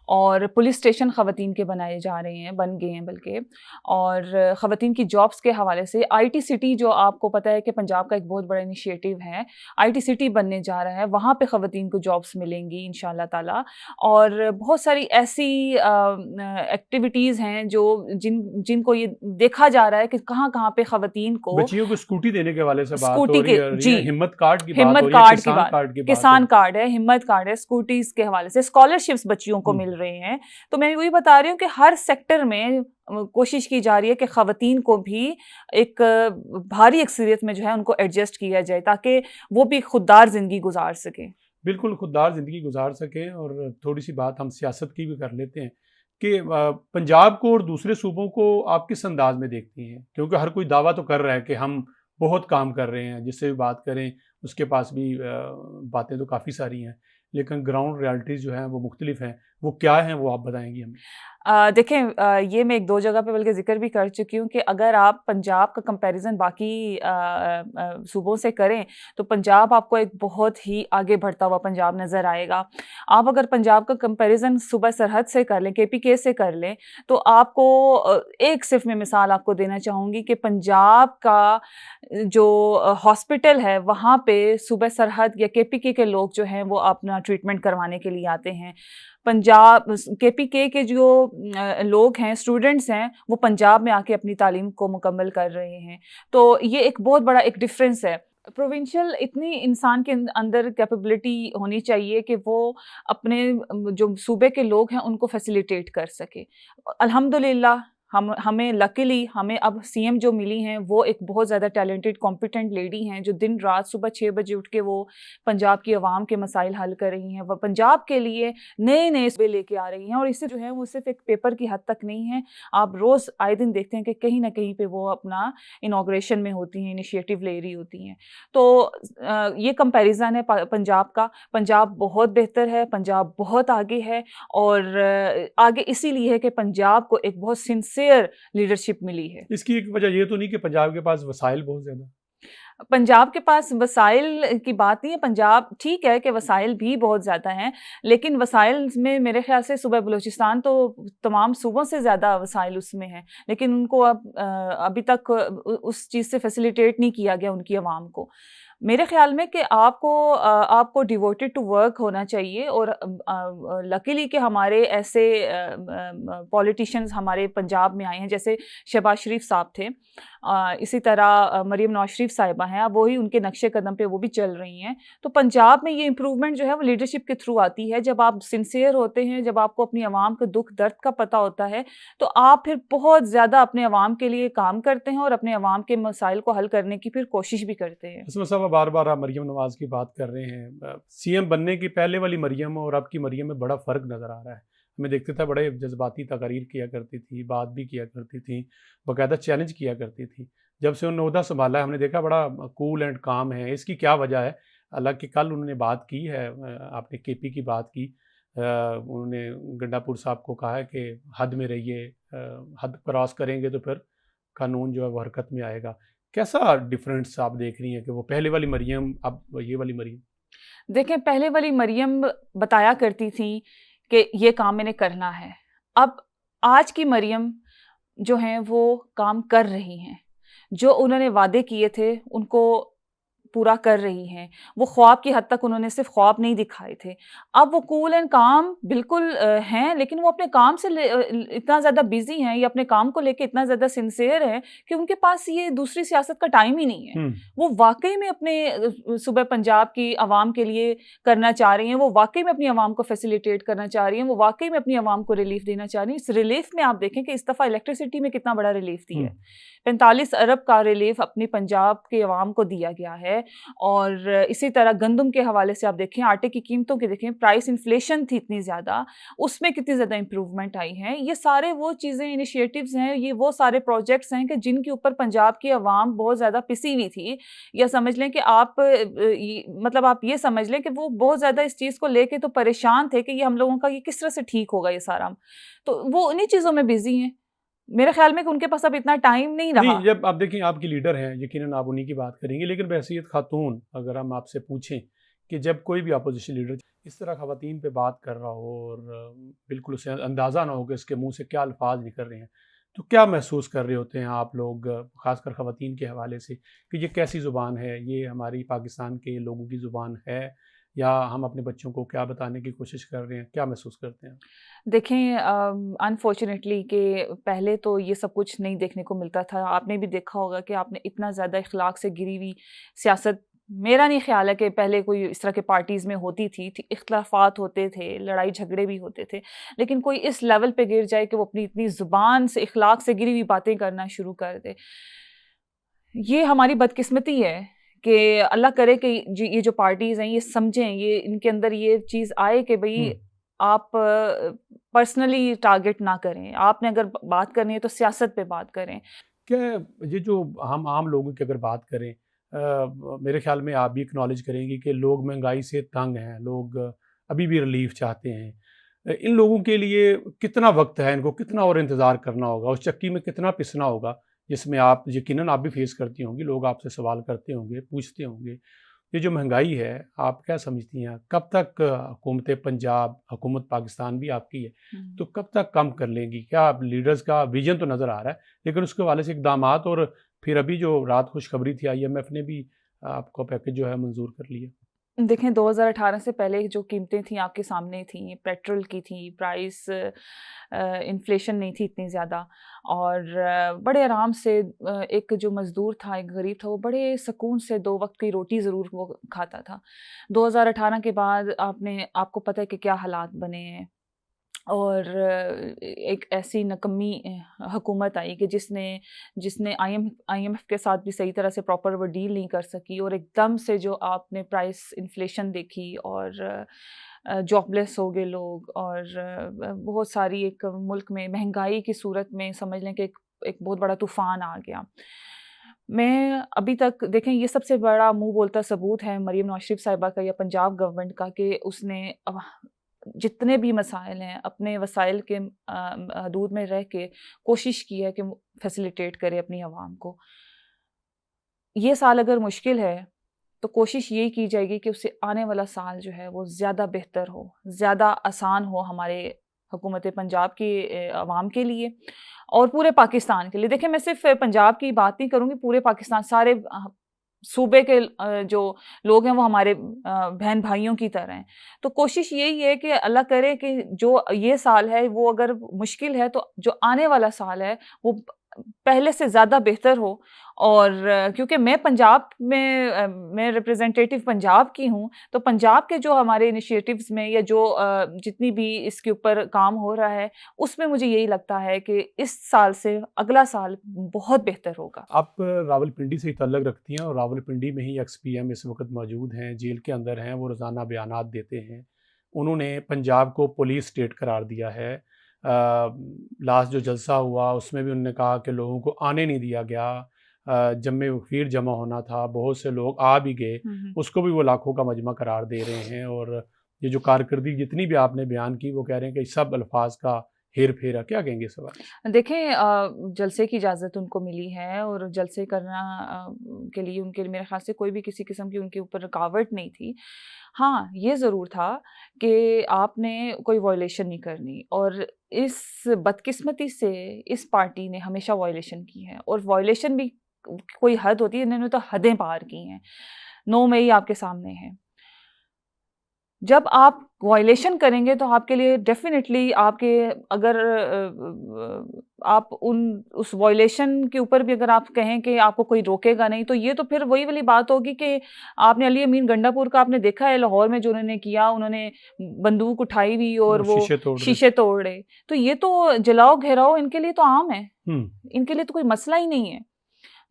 اور پولیس اسٹیشن خواتین کے بنائے جا رہے ہیں، بن گئے ہیں بلکہ، اور خواتین کی جابس کے حوالے سے آئی ٹی سٹی، جو آپ کو پتہ ہے کہ پنجاب کا ایک بہت بڑا انیشیٹو ہے، آئی ٹی سٹی بننے جا رہا ہے، وہاں پہ خواتین کو جابس ملیں گی انشاءاللہ تعالیٰ۔ اور بہت ساری ایسی ایکٹیویٹیز ہیں جو جن کو یہ دیکھا جا رہا ہے کہ کہاں کہاں پہ خواتین کو بچیوں کو اسکوٹی دینے کے حوالے سے بات ہو اسکوٹی رہی کے، ہے، جی، ہمت کارڈ کی بات ہو ہمت رہی ہے، کارڈ کی کسان بات، کارڈ کی بات ہو کسان رہی کارڈ ہے، ہمت کارڈ ہے، اسکوٹیز کے حوالے سے اسکالرشپس بچیوں کو مل رہے ہیں۔ تو میں وہی بتا رہی ہوں کہ ہر سیکٹر میں کوشش کی جا رہی ہے کہ خواتین کو بھی ایک بھاری اکثریت میں جو ہے ان کو ایڈجسٹ کیا جائے تاکہ وہ بھی خوددار زندگی گزار سکیں۔ بالکل خوددار زندگی گزار سکیں۔ اور تھوڑی سی بات ہم سیاست کی بھی کر لیتے ہیں کہ پنجاب کو اور دوسرے صوبوں کو آپ کس انداز میں دیکھتی ہیں؟ کیونکہ ہر کوئی دعویٰ تو کر رہا ہے کہ ہم بہت کام کر رہے ہیں، جس سے بھی بات کریں اس کے پاس بھی باتیں تو کافی ساری ہیں، لیکن گراؤنڈ ریالٹیز جو ہیں وہ مختلف ہیں۔ وہ کیا ہیں وہ آپ بتائیں گی ہمیں؟ دیکھیں یہ میں ایک دو جگہ پہ بلکہ ذکر بھی کر چکی ہوں کہ اگر آپ پنجاب کا کمپیریزن باقی صوبوں سے کریں تو پنجاب آپ کو ایک بہت ہی آگے بڑھتا ہوا پنجاب نظر آئے گا. آپ اگر پنجاب کا کمپیریزن صوبہ سرحد سے کر لیں, کے پی کے سے کر لیں, تو آپ کو ایک صرف میں مثال آپ کو دینا چاہوں گی کہ پنجاب کا جو ہاسپٹل ہے وہاں پہ صوبہ سرحد یا کے پی کے لوگ جو ہیں وہ اپنا ٹریٹمنٹ کروانے کے لیے آتے ہیں. پنجاب کے پی کے جو لوگ ہیں, اسٹوڈنٹس ہیں, وہ پنجاب میں آ کے اپنی تعلیم کو مکمل کر رہے ہیں. تو یہ ایک بہت بڑا ایک ڈفرینس ہے. پروونشل اتنی انسان کے اندر کیپیبلٹی ہونی چاہیے کہ وہ اپنے جو صوبے کے لوگ ہیں ان کو فیسیلیٹیٹ کر سکے. الحمدللہ ہمیں لکیلی ہمیں اب سی ایم جو ملی ہیں وہ ایک بہت زیادہ ٹیلنٹڈ کمپیٹنٹ لیڈی ہیں جو دن رات صبح 6 بجے اٹھ کے وہ پنجاب کی عوام کے مسائل حل کر رہی ہیں. وہ پنجاب کے لیے نئے نئے صوبے لے کے آ رہی ہیں, اور اس سے جو ہے وہ صرف ایک پیپر کی حد تک نہیں ہے. آپ روز آئے دن دیکھتے ہیں کہ کہیں نہ کہیں پہ وہ اپنا انوگریشن میں ہوتی ہیں, انیشیٹو لے رہی ہوتی ہیں. تو یہ کمپیریزن ہے پنجاب کا. پنجاب بہت بہتر ہے, پنجاب بہت آگے ہے, اور آگے اسی لیے ہے کہ پنجاب کو ایک بہت سنسیئر لیڈرشپ ملی ہے. اس کی ایک وجہ یہ تو نہیں کہ پنجاب کے پاس وسائل بہت زیادہ؟ پنجاب کے پاس وسائل کی بات نہیں ہے. پنجاب ٹھیک ہے کہ وسائل بھی بہت زیادہ ہیں, لیکن وسائل میں میرے خیال سے صوبہ بلوچستان تو تمام صوبوں سے زیادہ وسائل اس میں ہیں, لیکن ان کو ابھی تک اس چیز سے فیسیلیٹیٹ نہیں کیا گیا ان کی عوام کو. میرے خیال میں کہ آپ کو ڈیووٹیڈ ٹو ورک ہونا چاہیے, اور لکیلی کہ ہمارے ایسے پولیٹیشینز ہمارے پنجاب میں آئے ہیں جیسے شہباز شریف صاحب تھے, اسی طرح مریم نواز شریف صاحبہ ہیں, اب وہی ان کے نقش قدم پہ وہ بھی چل رہی ہیں. تو پنجاب میں یہ امپروومنٹ جو ہے وہ لیڈرشپ کے تھرو آتی ہے. جب آپ سنسیئر ہوتے ہیں, جب آپ کو اپنی عوام کے دکھ درد کا پتہ ہوتا ہے, تو آپ پھر بہت زیادہ اپنے عوام کے لیے کام کرتے ہیں اور اپنے عوام کے مسائل کو حل کرنے کی پھر کوشش بھی کرتے ہیں. عصمت صاحب بار بار آپ مریم نواز کی بات کر رہے ہیں. سی ایم بننے کی پہلے والی مریم اور اب کی مریم میں بڑا فرق نظر آ رہا ہے. ہمیں دیکھتے تھے بڑے جذباتی تقاریر کیا کرتی تھی, بات بھی کیا کرتی تھی, باقاعدہ چیلنج کیا کرتی تھی. جب سے انہوں نے عہدہ سنبھالا ہے ہم نے دیکھا بڑا کول اینڈ کام ہے. اس کی کیا وجہ ہے؟ حالانکہ کل انہوں نے بات کی ہے, آپ نے کے پی کی بات کی, انہوں نے گنڈا پور صاحب کو کہا ہے کہ حد میں رہیے, حد کراس کریں گے تو پھر قانون جو ہے وہ حرکت میں آئے گا. کیسا ڈفرینس آپ دیکھ رہی ہیں کہ وہ پہلے والی مریم اب یہ والی مریم؟ دیکھیں, پہلے والی مریم بتایا کرتی تھی کہ یہ کام میں نے کرنا ہے. اب آج کی مریم جو ہیں وہ کام کر رہی ہیں, جو انہوں نے وعدے کیے تھے ان کو پورا کر رہی ہیں. وہ خواب کی حد تک انہوں نے صرف خواب نہیں دکھائے تھے. اب وہ کول اینڈ کام بالکل ہیں, لیکن وہ اپنے کام سے اتنا زیادہ بیزی ہیں یا اپنے کام کو لے کے اتنا زیادہ سنسیئر ہیں کہ ان کے پاس یہ دوسری سیاست کا ٹائم ہی نہیں ہے. وہ واقعی میں اپنے صوبہ پنجاب کی عوام کے لیے کرنا چاہ رہی ہیں, وہ واقعی میں اپنی عوام کو فیسیلیٹیٹ کرنا چاہ رہی ہیں, وہ واقعی میں اپنی عوام کو ریلیف دینا چاہ رہی ہیں. اس ریلیف میں آپ دیکھیں کہ اس دفعہ الیکٹریسٹی میں کتنا بڑا ریلیف دیا ہے. 45 ارب کا ریلیف اپنی پنجاب کے عوام کو دیا گیا ہے. اور اسی طرح گندم کے حوالے سے آپ دیکھیں, آٹے کی قیمتوں کے دیکھیں, پرائس انفلیشن تھی اتنی زیادہ, اس میں کتنی زیادہ امپروومنٹ آئی ہے. یہ سارے وہ چیزیں انیشیٹوز ہیں, یہ وہ سارے پروجیکٹس ہیں کہ جن کے اوپر پنجاب کی عوام بہت زیادہ پسی ہوئی تھی. یا سمجھ لیں کہ مطلب آپ یہ سمجھ لیں کہ وہ بہت زیادہ اس چیز کو لے کے تو پریشان تھے کہ یہ ہم لوگوں کا یہ کس طرح سے ٹھیک ہوگا یہ سارا. تو وہ انہی چیزوں میں بزی ہیں. میرے خیال میں کہ ان کے پاس اب اتنا ٹائم نہیں رہا. جب آپ دیکھیں آپ کی لیڈر ہیں, یقیناً آپ انہی کی بات کریں گے, لیکن بحیثیت خاتون اگر ہم آپ سے پوچھیں کہ جب کوئی بھی اپوزیشن لیڈر اس طرح خواتین پہ بات کر رہا ہو اور بالکل اسے اندازہ نہ ہو کہ اس کے منہ سے کیا الفاظ نکل رہے ہیں, تو کیا محسوس کر رہے ہوتے ہیں آپ لوگ, خاص کر خواتین کے حوالے سے, کہ یہ کیسی زبان ہے, یہ ہماری پاکستان کے لوگوں کی زبان ہے, یا ہم اپنے بچوں کو کیا بتانے کی کوشش کر رہے ہیں؟ کیا محسوس کرتے ہیں؟ دیکھیں, انفارچونیٹلی کہ پہلے تو یہ سب کچھ نہیں دیکھنے کو ملتا تھا. آپ نے بھی دیکھا ہوگا کہ آپ نے اتنا زیادہ اخلاق سے گری ہوئی سیاست, میرا نہیں خیال ہے کہ پہلے کوئی اس طرح کے پارٹیز میں ہوتی تھی. اختلافات ہوتے تھے, لڑائی جھگڑے بھی ہوتے تھے, لیکن کوئی اس لیول پہ گر جائے کہ وہ اپنی اتنی زبان سے اخلاق سے گری ہوئی باتیں کرنا شروع کر دے, یہ ہماری بدقسمتی ہے. کہ اللہ کرے کہ یہ جو پارٹیز ہیں یہ سمجھیں, یہ ان کے اندر یہ چیز آئے کہ بھئی آپ پرسنلی ٹارگٹ نہ کریں. آپ نے اگر بات کرنی ہے تو سیاست پہ بات کریں. کیا یہ جو ہم عام لوگوں کی اگر بات کریں, میرے خیال میں آپ بھی اکنالج کریں گی کہ لوگ مہنگائی سے تنگ ہیں, لوگ ابھی بھی ریلیف چاہتے ہیں. ان لوگوں کے لیے کتنا وقت ہے، ان کو کتنا اور انتظار کرنا ہوگا، اس چکی میں کتنا پسنا ہوگا جس میں آپ یقیناً آپ بھی فیس کرتی ہوں گی، لوگ آپ سے سوال کرتے ہوں گے، پوچھتے ہوں گے یہ جو مہنگائی ہے آپ کیا سمجھتی ہیں کب تک حکومت پنجاب، حکومت پاکستان بھی آپ کی ہے تو کب تک کم کر لیں گی؟ کیا لیڈرز کا ویژن تو نظر آ رہا ہے لیکن اس کے حوالے سے اقدامات، اور پھر ابھی جو رات خوشخبری تھی IMF نے بھی آپ کو پیکج جو ہے منظور کر لیا؟ دیکھیں 2018 سے پہلے جو قیمتیں تھیں آپ کے سامنے تھیں، پیٹرول کی تھیں، پرائس انفلیشن نہیں تھی اتنی زیادہ، اور بڑے آرام سے ایک جو مزدور تھا، ایک غریب تھا، وہ بڑے سکون سے 2 وقت کی روٹی ضرور وہ کھاتا تھا۔ 2018 کے بعد آپ کو پتہ ہے کہ کیا حالات بنے ہیں، اور ایک ایسی نکمی حکومت آئی کہ جس نے IMF کے ساتھ بھی صحیح طرح سے پراپر وہ ڈیل نہیں کر سکی، اور ایک دم سے جو آپ نے پرائس انفلیشن دیکھی اور جاب لیس ہو گئے لوگ، اور بہت ساری ایک ملک میں مہنگائی کی صورت میں سمجھ لیں کہ ایک بہت بڑا طوفان آ گیا۔ میں ابھی تک دیکھیں یہ سب سے بڑا منہ بولتا ثبوت ہے مریم نواز شریف صاحبہ کا یا پنجاب گورنمنٹ کا کہ اس نے جتنے بھی مسائل ہیں اپنے وسائل کے حدود میں رہ کے کوشش کی ہے کہ فیسیلیٹیٹ کرے اپنی عوام کو۔ یہ سال اگر مشکل ہے تو کوشش یہی کی جائے گی کہ اس سے آنے والا سال جو ہے وہ زیادہ بہتر ہو، زیادہ آسان ہو ہمارے حکومت پنجاب کی عوام کے لیے اور پورے پاکستان کے لیے۔ دیکھیں میں صرف پنجاب کی بات نہیں کروں گی، پورے پاکستان، سارے صوبے کے جو لوگ ہیں وہ ہمارے بہن بھائیوں کی طرح ہیں۔ تو کوشش یہی ہے کہ اللہ کرے کہ جو یہ سال ہے وہ اگر مشکل ہے تو جو آنے والا سال ہے وہ پہلے سے زیادہ بہتر ہو۔ اور کیونکہ میں پنجاب میں ریپرزینٹیٹیو پنجاب کی ہوں، تو پنجاب کے جو ہمارے انیشیٹیوز میں یا جو جتنی بھی اس کے اوپر کام ہو رہا ہے اس میں مجھے یہی لگتا ہے کہ اس سال سے اگلا سال بہت بہتر ہوگا۔ آپ راولپنڈی سے ہی تعلق رکھتی ہیں اور راولپنڈی میں ہی XPM اس وقت موجود ہیں، جیل کے اندر ہیں، وہ روزانہ بیانات دیتے ہیں۔ انہوں نے پنجاب کو پولیس اسٹیٹ قرار دیا ہے۔ لاسٹ جو جلسہ ہوا اس میں بھی انہوں نے کہا کہ لوگوں کو آنے نہیں دیا گیا، جمع وفیر جمع ہونا تھا، بہت سے لوگ آ بھی گئے، اس کو بھی وہ لاکھوں کا مجمع قرار دے رہے ہیں۔ اور یہ جو کارکردگی جتنی بھی آپ نے بیان کی وہ کہہ رہے ہیں کہ سب الفاظ کا ہیر پھیرا، کیا کہیں گے اس بارے؟ دیکھیں جلسے کی اجازت ان کو ملی ہے اور جلسے کرنا کے لیے ان کے میرے خیال سے کوئی بھی کسی قسم کی ان کے اوپر رکاوٹ نہیں تھی۔ ہاں یہ ضرور تھا کہ آپ نے کوئی وائلیشن نہیں کرنی، اور اس بدقسمتی سے اس پارٹی نے ہمیشہ وائلیشن کی ہے، اور وائلیشن بھی کوئی حد ہوتی ہے، انہوں نے تو حدیں پار کی ہیں۔ 9 مئی آپ کے سامنے ہے، جب آپ وائلیشن کریں گے تو آپ کے لیے ڈیفینیٹلی آپ کے اگر آپ اس وائلیشن کے اوپر بھی اگر آپ کہیں کہ آپ کو کوئی روکے گا نہیں، تو یہ تو پھر وہی والی بات ہوگی کہ آپ نے علی امین گنڈا پور کا آپ نے دیکھا ہے لاہور میں جو انہوں نے کیا، انہوں نے بندوق اٹھائی ہوئی اور وہ شیشے توڑ رہے، تو یہ تو جلاؤ گھیراؤ ان کے لیے تو عام ہے، ان کے لیے تو کوئی مسئلہ ہی نہیں ہے۔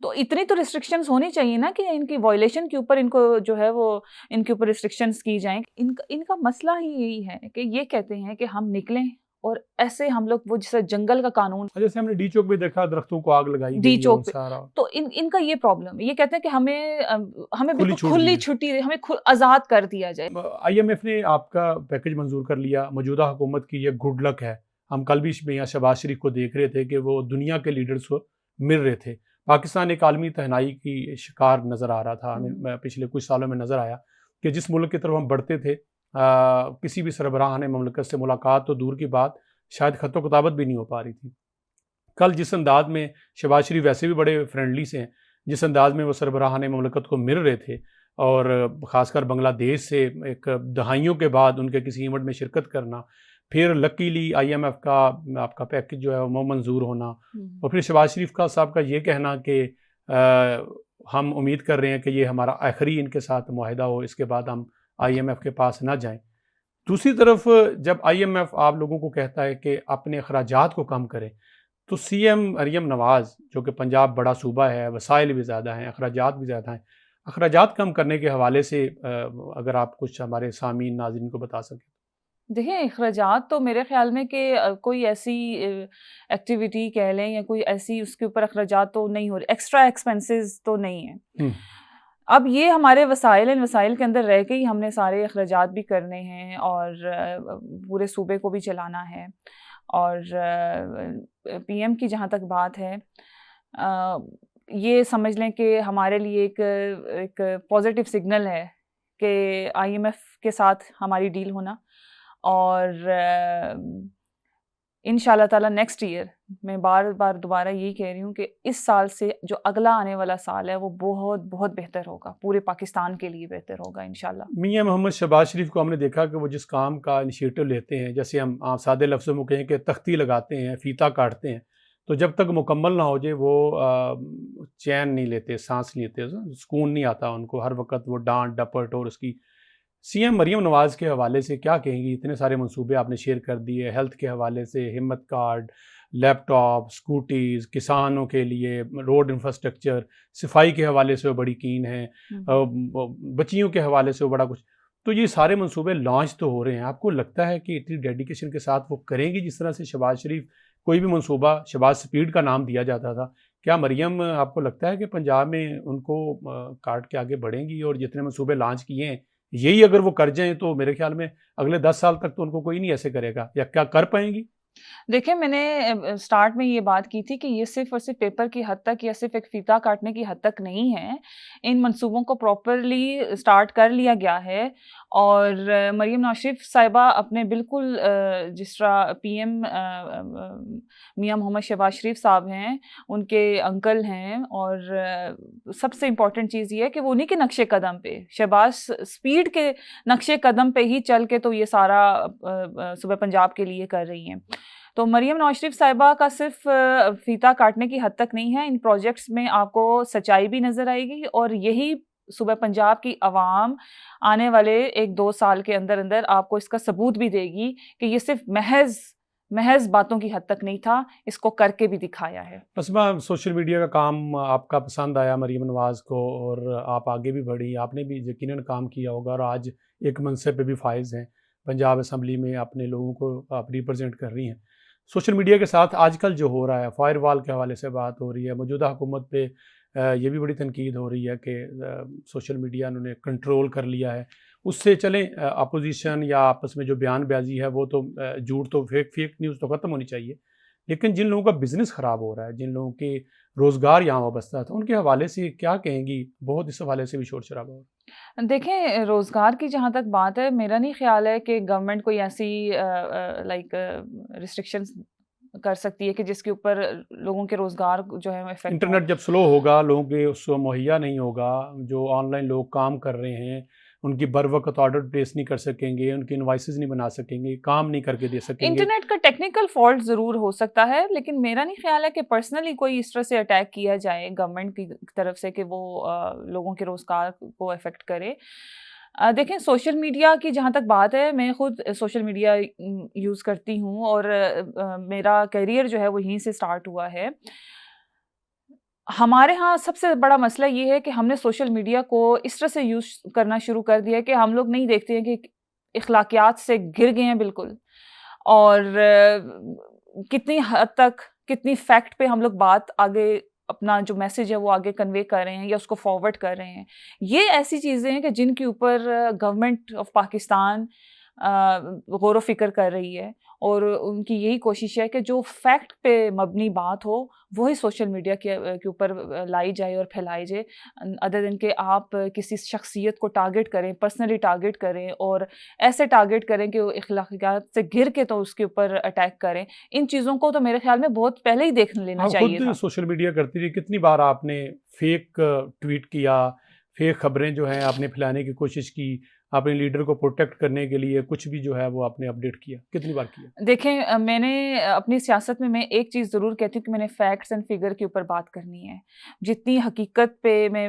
تو اتنی تو ریسٹرکشنز ہونی چاہیے نا کہ ان کی وائلیشن کے اوپر ان کو جو ہے وہ ان کے اوپر ریسٹرکشنز کی جائیں۔ ان کا مسئلہ ہی یہی ہے کہ یہ کہتے ہیں کہ ہم نکلیں اور ایسے ہم لوگ وہ جیسے جنگل کا قانون، جیسے ہم نے ڈی چوک میں دیکھا درختوں کو آگ لگائی ڈی گئی چوک پہ، سارا، تو ان کا یہ پرابلم ہے، یہ کہتے ہیں کہ ہمیں بالکل چھوٹ کھلی دی چھٹی، ہمیں آزاد کر دیا جائے۔ IMF نے آپ کا پیکج منظور کر لیا، موجودہ حکومت کی یہ گڈ لک ہے۔ ہم کل بھی میاں شہباز شریف کو دیکھ رہے تھے کہ وہ دنیا کے لیڈرز کو مل رہے تھے۔ پاکستان ایک عالمی تہنائی کی شکار نظر آ رہا تھا، ہمیں پچھلے کچھ سالوں میں نظر آیا کہ جس ملک کی طرف ہم بڑھتے تھے کسی بھی سربراہ مملکت سے ملاقات تو دور کی بات، شاید خط و کتابت بھی نہیں ہو پا رہی تھی۔ کل جس انداز میں شہباز شریف ویسے بھی بڑے فرینڈلی سے ہیں، جس انداز میں وہ سربراہ مملکت کو مل رہے تھے اور خاص کر بنگلہ دیش سے ایک دہائیوں کے بعد ان کے کسی ایونٹ میں شرکت کرنا، پھر لکیلی IMF کا آپ کا پیکج جو ہے وہ منظور ہونا، اور پھر شہباز شریف کا صاحب کا یہ کہنا کہ ہم امید کر رہے ہیں کہ یہ ہمارا آخری ان کے ساتھ معاہدہ ہو، اس کے بعد ہم IMF کے پاس نہ جائیں۔ دوسری طرف جب IMF آپ لوگوں کو کہتا ہے کہ اپنے اخراجات کو کم کریں، تو CM مریم نواز جو کہ پنجاب بڑا صوبہ ہے، وسائل بھی زیادہ ہیں، اخراجات بھی زیادہ ہیں، اخراجات کم کرنے کے حوالے سے اگر آپ کچھ ہمارے سامعین ناظرین کو بتا سکیں۔ دیکھیں اخراجات تو میرے خیال میں کہ کوئی ایسی ایکٹیویٹی کہہ لیں یا کوئی ایسی اس کے اوپر اخراجات تو نہیں ہو رہے، ایکسٹرا ایکسپینسز تو نہیں ہیں۔ اب یہ ہمارے وسائل، ان وسائل کے اندر رہ کے ہی ہم نے سارے اخراجات بھی کرنے ہیں اور پورے صوبے کو بھی چلانا ہے. اور پی ایم کی جہاں تک بات ہے، یہ سمجھ لیں کہ ہمارے لیے ایک پازیٹیو سگنل ہے کہ آئی ایم ایف کے ساتھ ہماری ڈیل ہونا، اور ان شاء اللہ تعالیٰ نیکسٹ ایئر میں بار بار دوبارہ یہی کہہ رہی ہوں کہ اس سال سے جو اگلا آنے والا سال ہے وہ بہت بہت بہتر ہوگا، پورے پاکستان کے لیے بہتر ہوگا انشاءاللہ. میاں محمد شہباز شریف کو ہم نے دیکھا کہ وہ جس کام کا انیشیٹو لیتے ہیں، جیسے ہم سادے لفظوں میں کہیں کہ تختی لگاتے ہیں، فیتا کاٹتے ہیں، تو جب تک مکمل نہ ہو جائے وہ چین نہیں لیتے، سانس نہیں لیتے، سکون نہیں آتا ان کو. ہر وقت وہ ڈانٹ ڈپٹ. اور اس کی سی ایم مریم نواز کے حوالے سے کیا کہیں گی؟ اتنے سارے منصوبے آپ نے شیئر کر دیے، ہیلتھ کے حوالے سے ہمت کارڈ، لیپ ٹاپ، سکوٹیز، کسانوں کے لیے روڈ انفراسٹرکچر، صفائی کے حوالے سے وہ بڑی کین ہیں، بچیوں کے حوالے سے وہ بڑا کچھ. تو یہ سارے منصوبے لانچ تو ہو رہے ہیں، آپ کو لگتا ہے کہ اتنی ڈیڈیکیشن کے ساتھ وہ کریں گی جس طرح سے شہباز شریف کوئی بھی منصوبہ، شہباز سپیڈ کا نام دیا جاتا تھا؟ کیا مریم آپ کو لگتا ہے کہ پنجاب میں ان کو کاٹ کے آگے بڑھیں گی؟ اور جتنے منصوبے لانچ کیے ہیں یہی اگر وہ کر جائیں تو میرے خیال میں اگلے 10 سال تک تو ان کو کوئی نہیں ایسے کرے گا، یا کیا کر پائیں گی؟ دیکھیں، میں نے سٹارٹ میں یہ بات کی تھی کہ یہ صرف اور صرف پیپر کی حد تک یا صرف ایک فیتا کاٹنے کی حد تک نہیں ہے. ان منصوبوں کو پراپرلی سٹارٹ کر لیا گیا ہے، اور مریم نواز شریف صاحبہ اپنے بالکل جس طرح پی ایم میاں محمد شہباز شریف صاحب ہیں، ان کے انکل ہیں، اور سب سے امپورٹنٹ چیز یہ ہے کہ وہ انہیں کے نقش قدم پہ، شہباز سپیڈ کے نقش قدم پہ ہی چل کے تو یہ سارا صوبہ پنجاب کے لیے کر رہی ہیں. تو مریم نواز شریف صاحبہ کا صرف فیتا کاٹنے کی حد تک نہیں ہے، ان پروجیکٹس میں آپ کو سچائی بھی نظر آئے گی، اور یہی صوبہ پنجاب کی عوام آنے والے 1-2 سال کے اندر اندر آپ کو اس کا ثبوت بھی دے گی کہ یہ صرف محض باتوں کی حد تک نہیں تھا، اس کو کر کے بھی دکھایا ہے. اسما، سوشل میڈیا کا کام آپ کا پسند آیا مریم نواز کو، اور آپ آگے بھی بڑھی، آپ نے بھی یقیناً کام کیا ہوگا، اور آج ایک منصب پہ بھی فائز ہیں، پنجاب اسمبلی میں اپنے لوگوں کو آپ ریپرزینٹ کر رہی ہیں. سوشل میڈیا کے ساتھ آج کل جو ہو رہا ہے، فائر وال کے حوالے سے بات ہو رہی ہے، موجودہ حکومت پہ یہ بھی بڑی تنقید ہو رہی ہے کہ سوشل میڈیا انہوں نے کنٹرول کر لیا ہے. اس سے چلیں اپوزیشن یا آپس میں جو بیان بازی ہے وہ تو جھوٹ تو فیک نیوز تو ختم ہونی چاہیے، لیکن جن لوگوں کا بزنس خراب ہو رہا ہے، جن لوگوں کے روزگار یہاں وابستہ تھا، ان کے حوالے سے کیا کہیں گی؟ بہت اس حوالے سے بھی شور شرابہ ہو رہا ہے. دیکھیں، روزگار کی جہاں تک بات ہے، میرا نہیں خیال ہے کہ گورنمنٹ کوئی ایسی ریسٹرکشنز کر سکتی ہے کہ جس کے اوپر لوگوں کے روزگار جو ہے افیکٹ. انٹرنیٹ جب سلو ہوگا، لوگوں کے اس کو مہیا نہیں ہوگا، جو آن لائن لوگ کام کر رہے ہیں ان کی بر وقت آرڈر پلیس نہیں کر سکیں گے، ان کی انوائسز نہیں بنا سکیں گے، کام نہیں کر کے دے سکیں گے. انٹرنیٹ کا ٹیکنیکل فالٹ ضرور ہو سکتا ہے، لیکن میرا نہیں خیال ہے کہ پرسنلی کوئی اس طرح سے اٹیک کیا جائے گورنمنٹ کی طرف سے کہ وہ لوگوں کے روزگار کو افیکٹ کرے. دیکھیں، سوشل میڈیا کی جہاں تک بات ہے، میں خود سوشل میڈیا یوز کرتی ہوں، اور میرا کیریئر جو ہے وہ یہیں سے سٹارٹ ہوا ہے. ہمارے ہاں سب سے بڑا مسئلہ یہ ہے کہ ہم نے سوشل میڈیا کو اس طرح سے یوز کرنا شروع کر دیا کہ ہم لوگ نہیں دیکھتے ہیں کہ اخلاقیات سے گر گئے ہیں بالکل، اور کتنی حد تک، کتنی فیکٹ پہ ہم لوگ بات آگے، اپنا جو میسیج ہے وہ آگے کنوے کر رہے ہیں یا اس کو فارورڈ کر رہے ہیں. یہ ایسی چیزیں ہیں کہ جن کے اوپر گورنمنٹ آف پاکستان غور و فکر کر رہی ہے، اور ان کی یہی کوشش ہے کہ جو فیکٹ پہ مبنی بات ہو وہی سوشل میڈیا کے اوپر لائی جائے اور پھیلائی جائے، ادر دین کہ آپ کسی شخصیت کو ٹارگٹ کریں، پرسنلی ٹارگٹ کریں، اور ایسے ٹارگٹ کریں کہ وہ اخلاقیات سے گر کے تو اس کے اوپر اٹیک کریں. ان چیزوں کو تو میرے خیال میں بہت پہلے ہی دیکھ لینا چاہیے تھا. خود سوشل میڈیا کرتی رہی، کتنی بار آپ نے فیک ٹویٹ کیا، فیک خبریں جو ہیں آپ نے پھیلانے کی کوشش کی، اپنے لیڈر کو پروٹیکٹ کرنے کے لیے کچھ بھی جو ہے وہ آپ نے اپڈیٹ کیا، کتنی بار کیا؟ دیکھیں، میں نے اپنی سیاست میں ایک چیز ضرور کہتی ہوں کہ میں نے فیکٹس اینڈ فگر کے اوپر بات کرنی ہے. جتنی حقیقت پہ میں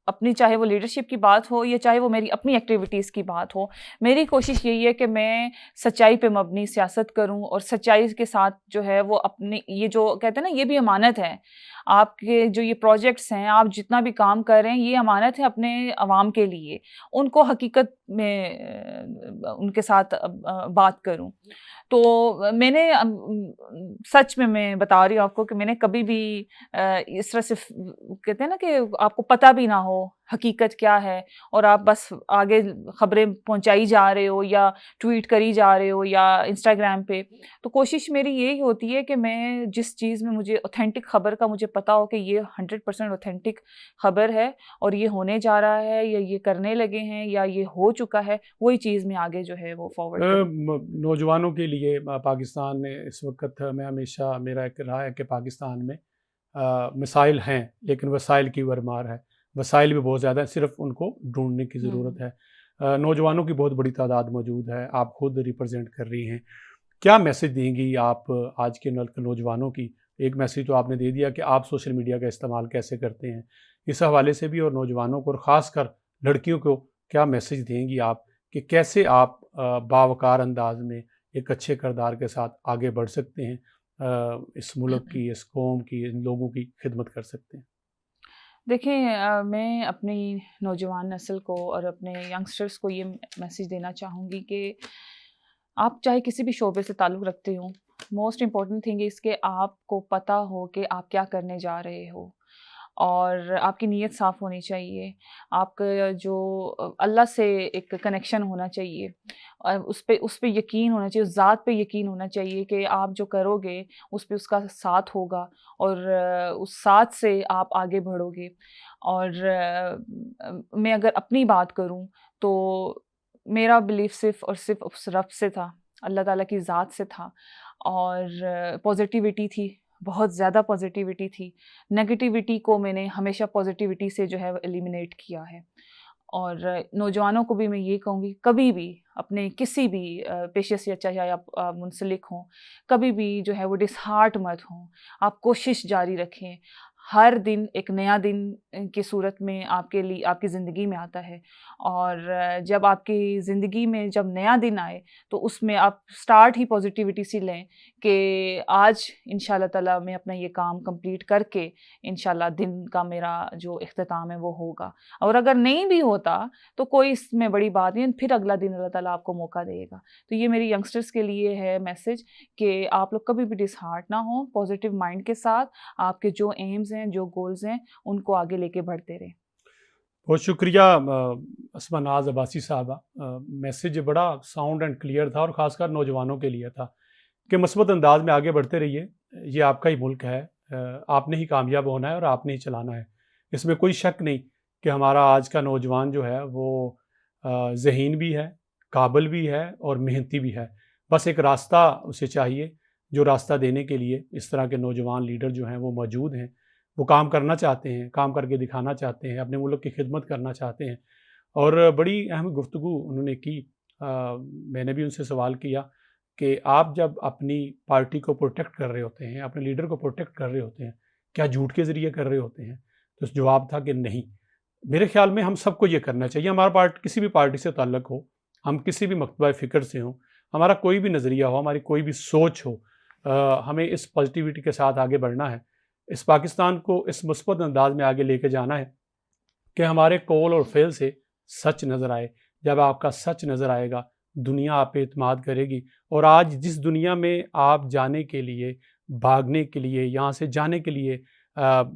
اپنی، چاہے وہ لیڈرشپ کی بات ہو یا چاہے وہ میری اپنی ایکٹیویٹیز کی بات ہو، میری کوشش یہی ہے کہ میں سچائی پہ مبنی سیاست کروں، اور سچائی کے ساتھ جو ہے وہ اپنی، یہ جو کہتے ہیں نا، یہ بھی امانت ہے. آپ کے جو یہ پروجیکٹس ہیں، آپ جتنا بھی کام کر رہے ہیں، یہ امانت ہے اپنے عوام کے لیے. ان کو حقیقت میں ان کے ساتھ بات کروں. تو میں نے سچ میں بتا رہی ہوں آپ کو کہ میں نے کبھی بھی اس طرح سے، کہتے ہیں نا کہ آپ کو پتہ بھی نہ ہو، حقیقت کیا ہے اور آپ بس آگے خبریں پہنچائی جا رہے ہو یا ٹویٹ کری جا رہے ہو یا انسٹاگرام پہ. تو کوشش میری یہی ہوتی ہے کہ میں جس چیز میں مجھے اوتھینٹک خبر کا مجھے پتا ہو کہ یہ 100% اوتھینٹک خبر ہے اور یہ ہونے جا رہا ہے یا یہ کرنے لگے ہیں یا یہ ہو چکا ہے, وہی چیز میں آگے جو ہے وہ فارورڈ. نوجوانوں کے لیے پاکستان میں اس وقت میں ہمیشہ میرا ایک رائے ہے کہ پاکستان میں مسائل ہیں لیکن وسائل کی ورمار ہے. وسائل بھی بہت زیادہ ہیں, صرف ان کو ڈھونڈنے کی ضرورت ہے. نوجوانوں کی بہت بڑی تعداد موجود ہے, آپ خود ریپرزینٹ کر رہی ہیں. کیا میسج دیں گی آپ آج کے نوجوانوں کی؟ ایک میسج تو آپ نے دے دیا کہ آپ سوشل میڈیا کا استعمال کیسے کرتے ہیں, اس حوالے سے بھی, اور نوجوانوں کو اور خاص کر لڑکیوں کو کیا میسج دیں گی آپ کہ کیسے آپ باوقار انداز میں ایک اچھے کردار کے ساتھ آگے بڑھ سکتے ہیں, اس ملک کی, اس قوم کی, ان لوگوں کی خدمت کر سکتے ہیں؟ دیکھیں, میں اپنی نوجوان نسل کو اور اپنے ینگسٹرز کو یہ میسیج دینا چاہوں گی کہ آپ چاہے کسی بھی شعبے سے تعلق رکھتے ہوں, موسٹ امپورٹنٹ تھنگ اس کہ آپ کو پتہ ہو کہ آپ کیا کرنے جا رہے ہو اور آپ کی نیت صاف ہونی چاہیے. آپ کا جو اللہ سے ایک کنیکشن ہونا چاہیے, اس پہ یقین ہونا چاہیے, اس ذات پہ یقین ہونا چاہیے کہ آپ جو کرو گے اس پہ اس کا ساتھ ہوگا اور اس ساتھ سے آپ آگے بڑھو گے. اور میں اگر اپنی بات کروں تو میرا بلیف صرف اور صرف اس رب سے تھا, اللہ تعالیٰ کی ذات سے تھا, اور پازیٹیوٹی تھی, بہت زیادہ پازیٹیوٹی تھی. نگیٹیوٹی کو میں نے ہمیشہ پازیٹیوٹی سے جو ہے ایلیمینیٹ کیا ہے. اور نوجوانوں کو بھی میں یہ کہوں گی, کبھی بھی اپنے کسی بھی پیشے سے چاہے آپ منسلک ہوں, کبھی بھی جو ہے وہ ڈس ہارٹ مت ہوں, آپ کوشش جاری رکھیں. ہر دن ایک نیا دن کی صورت میں آپ کے لیے آپ کی زندگی میں آتا ہے, اور جب آپ کی زندگی میں جب نیا دن آئے تو اس میں آپ سٹارٹ ہی پازیٹیوٹی سے لیں کہ آج انشاءاللہ تعالیٰ میں اپنا یہ کام کمپلیٹ کر کے انشاءاللہ دن کا میرا جو اختتام ہے وہ ہوگا. اور اگر نہیں بھی ہوتا تو کوئی اس میں بڑی بات نہیں, پھر اگلا دن اللہ تعالیٰ آپ کو موقع دے گا. تو یہ میری ینگسٹرز کے لیے ہے میسج کہ آپ لوگ کبھی بھی ڈس ہارٹ نہ ہوں, پازیٹیو مائنڈ کے ساتھ آپ کے جو ایمز ہیں, جو گولز ہیں, ان کو آگے لے کے بڑھتے رہیں. بہت شکریہ اسما ناز عباسی صاحبہ. میسیج بڑا ساؤنڈ اینڈ کلیئر تھا اور خاص کر نوجوانوں کے لیے تھا کہ مثبت انداز میں آگے بڑھتے رہیے. یہ آپ کا ہی ملک ہے, آپ نے ہی کامیاب ہونا ہے اور آپ نے ہی چلانا ہے. اس میں کوئی شک نہیں کہ ہمارا آج کا نوجوان جو ہے وہ ذہین بھی ہے, قابل بھی ہے اور محنتی بھی ہے. بس ایک راستہ اسے چاہیے, جو راستہ دینے کے لیے اس طرح کے نوجوان لیڈر جو ہیں وہ موجود ہیں. وہ کام کرنا چاہتے ہیں, کام کر کے دکھانا چاہتے ہیں, اپنے ملک کی خدمت کرنا چاہتے ہیں. اور بڑی اہم گفتگو انہوں نے کی. میں نے بھی ان سے سوال کیا کہ آپ جب اپنی پارٹی کو پروٹیکٹ کر رہے ہوتے ہیں, اپنے لیڈر کو پروٹیکٹ کر رہے ہوتے ہیں, کیا جھوٹ کے ذریعے کر رہے ہوتے ہیں؟ تو جواب تھا کہ نہیں. میرے خیال میں ہم سب کو یہ کرنا چاہیے. ہمارا کسی بھی پارٹی سے تعلق ہو, ہم کسی بھی مکتبہ فکر سے ہوں, ہمارا کوئی بھی نظریہ ہو, ہماری کوئی بھی سوچ ہو, ہمیں اس پازیٹیوٹی کے ساتھ آگے بڑھنا ہے. اس پاکستان کو اس مثبت انداز میں آگے لے کے جانا ہے کہ ہمارے قول اور فعل سے سچ نظر آئے. جب آپ کا سچ نظر آئے گا, دنیا آپ پہ اعتماد کرے گی. اور آج جس دنیا میں آپ جانے کے لیے, بھاگنے کے لیے, یہاں سے جانے کے لیے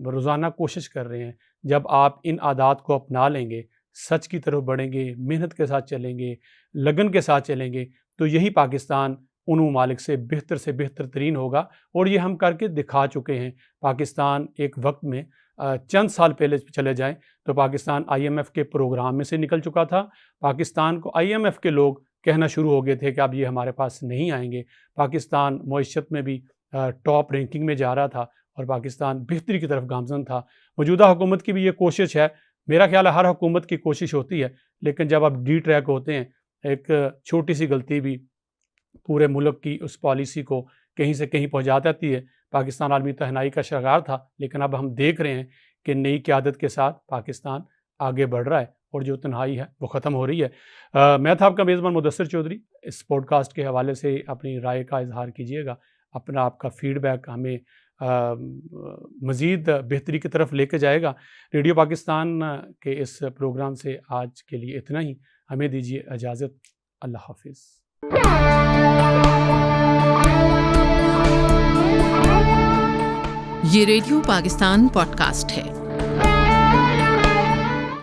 روزانہ کوشش کر رہے ہیں, جب آپ ان عادات کو اپنا لیں گے, سچ کی طرف بڑھیں گے, محنت کے ساتھ چلیں گے, لگن کے ساتھ چلیں گے, تو یہی پاکستان ان ممالک سے بہتر ترین ہوگا. اور یہ ہم کر کے دکھا چکے ہیں. پاکستان ایک وقت میں چند سال پہلے چلے جائیں تو پاکستان IMF کے پروگرام میں سے نکل چکا تھا. پاکستان کو IMF کے لوگ کہنا شروع ہو گئے تھے کہ اب یہ ہمارے پاس نہیں آئیں گے. پاکستان معیشت میں بھی ٹاپ رینکنگ میں جا رہا تھا اور پاکستان بہتری کی طرف گامزن تھا. موجودہ حکومت کی بھی یہ کوشش ہے. میرا خیال ہے ہر حکومت کی کوشش ہوتی ہے, لیکن جب آپ ڈی ٹریک ہوتے ہیں, ایک چھوٹی سی غلطی بھی پورے ملک کی اس پالیسی کو کہیں سے کہیں پہنچا دیتی ہے. پاکستان عالمی تہنائی کا شکار تھا, لیکن اب ہم دیکھ رہے ہیں کہ نئی قیادت کے ساتھ پاکستان آگے بڑھ رہا ہے اور جو تنہائی ہے وہ ختم ہو رہی ہے. میں تھا آپ کا میزبان مدثر چودھری. اس پوڈ کاسٹ کے حوالے سے اپنی رائے کا اظہار کیجیے گا. اپنا آپ کا فیڈ بیک ہمیں مزید بہتری کی طرف لے کے جائے گا. ریڈیو پاکستان کے اس پروگرام سے آج کے لیے اتنا ہی. ہمیں دیجیے اجازت. اللہ حافظ. یہ ریڈیو پاکستان پوڈ کاسٹ ہے.